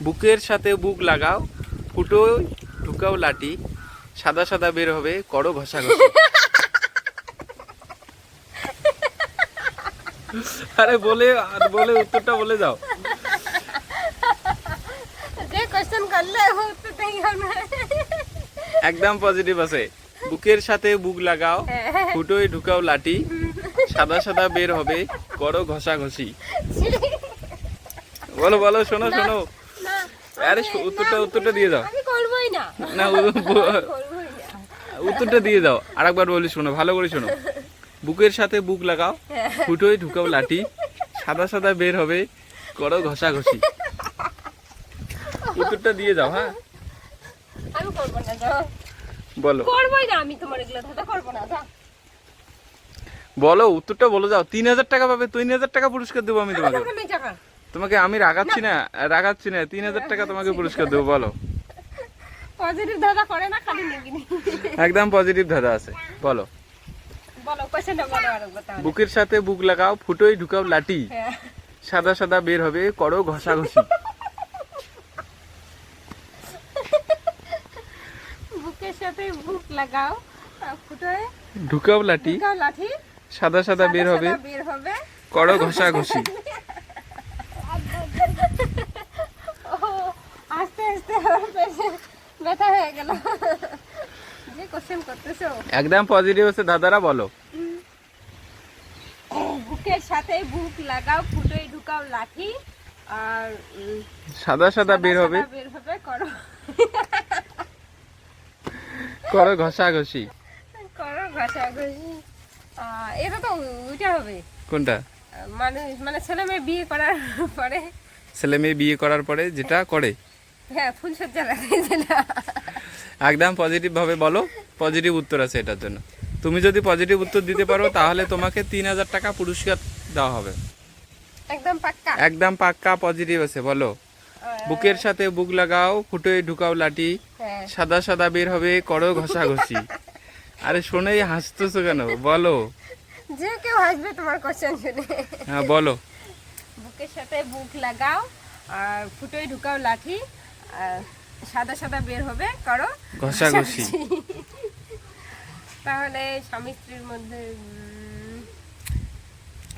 বুকের সাথে বুক লাগাও, ফুটো ঢুকাও লাঠি, সাদা সাদা বের হবে, করো ঘষাঘষি। আরে বলে বলে উত্তরটা বলে যাও। যে কোশ্চেন করলে উত্তরটাই হবে। একদম পজিটিভ আছে। বুকের সাথে বুক লাগাও, ফুটোয় ঢুকাও লাঠি, সাদা সাদা বের হবে, করো ঘষাঘষি। বলো বলো, শোনো শোনো। না, আরে উত্তরটা দিয়ে দাও। আমি করবই না। না করবই না। উত্তরটা দিয়ে দাও। আরেকবার বলি, শোনো ভালো করে শোনো। বুকের সাথে বুক লাগাও, ফুটোয় ঢুকাও লাঠি, সাদা সাদা বের হবে, করো ঘষাঘষি। উত্তরটা দিয়ে দাও। হ্যাঁ আমি করব না, যাও। বলো করবই না, আমি তোমার এগুলো দাদা করব না, যাও। বলো উত্তরটা বলে যাও। 3000 টাকা পাবে, 3000 টাকা পুরস্কার দেবো আমি তোমাকে। আমি টাকা তোমাকে আমি রাগাচ্ছি না 3000 টাকা তোমাকে পুরস্কার দেবো। বলো। পজিটিভ দাদা করে না, খালি নেগিনি। একদম পজিটিভ দাদা আছে। বলো বলো কোশ্চেনটা বলো আরেকবার তাহলে। বুকের সাথে বুক লাগাও, ফুটোয় ঢুকাও লাঠি, হ্যাঁ। সাদা সাদা বের হবে, করো ঘষাঘষি। বুকের সাথে বুক লাগাও, ফুটোয় ঢুকাও লাঠি, ঢুকাও লাঠি, সাদা সাদা বের হবে, বের হবে, করো ঘষাঘষি। ও আস্তে আস্তে আমার পেটে ব্যথা হয়ে গেল। যে কোশ্চেন করতেছো। একদম পজিটিভ আছে দাদারা। বলো বুকের সাথে বুক লাগাও, ফুটোয় ঢুকাও লাঠি, আর সাদা সাদা বের হবে, বের হবে, করো করো ঘষাঘষি। করো ঘষাঘষি। এটা তো ওইটা হবে। কোনটা? মানে ছেলে মেয়ে বিয়ে করার পরে। ছেলে মেয়ে বিয়ে করার পরে যেটা করে। হ্যাঁ, ফুলসজ্জা লাগাই না। একদম পজিটিভ ভাবে বলো। পজিটিভ উত্তর আছে এটার জন্য। তুমি যদি পজিটিভ উত্তর দিতে পারো তাহলে তোমাকে 3000 টাকা পুরস্কার দেওয়া হবে। একদম পাক্কা। একদম পাক্কা পজিটিভ আছে। বলো বুকের সাথে বুক লাগাও, ফুটোয় ঢুকাও লাঠি, হ্যাঁ। সাদা সাদা বের হবে, করো ঘষাঘষি। আরে শোনেই হাসতেছো কেন? বলো। যে কেউ হাসবে তোমার কোশ্চেন শুনে। হ্যাঁ বলো। বুকের সাথে বুক লাগাও, আর ফুটোয় ঢুকাও লাঠি, আর সাদা সাদা বের হবে, করো ঘষাঘষি। তাহলে স্বামী স্ত্রীর মধ্যে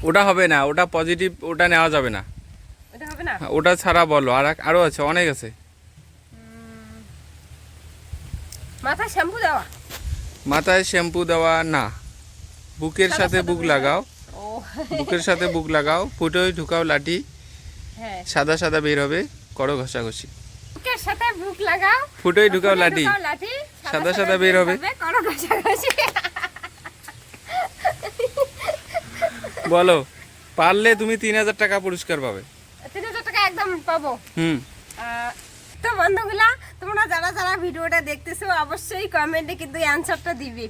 ওটা হবে না, ওটা পজিটিভ, ওটা নেওয়া যাবে না। এটা হবে না। ওটা ছাড়া বলো। আরো আছে, অনেক আছে। মাথায় শ্যাম্পু দেওয়া। মাথায় শ্যাম্পু দেওয়া না। বুকের সাদা সাথে সাদা বুক বের লাগাও, ও বুকের সাথে বুক লাগাও, ফুটোয় ঢুকাও লাঠি, হ্যাঁ। সাদা সাদা বের হবে, করো ঘষাঘষি। বুকের সাথে বুক লাগাও, ফুটোয় ঢুকাও লাঠি, লাঠি, সাদা সাদা বের হবে, করো ঘষাঘষি। বলো। পারলে তুমি 3000 টাকা পুরস্কার পাবে। 3000 টাকা একদম পাবো। হুম। তো বন্ধুগুলা, তোমরা যারা যারা ভিডিওটা দেখতেছো অবশ্যই কমেন্টে কিন্তু অ্যানসারটা দিবে।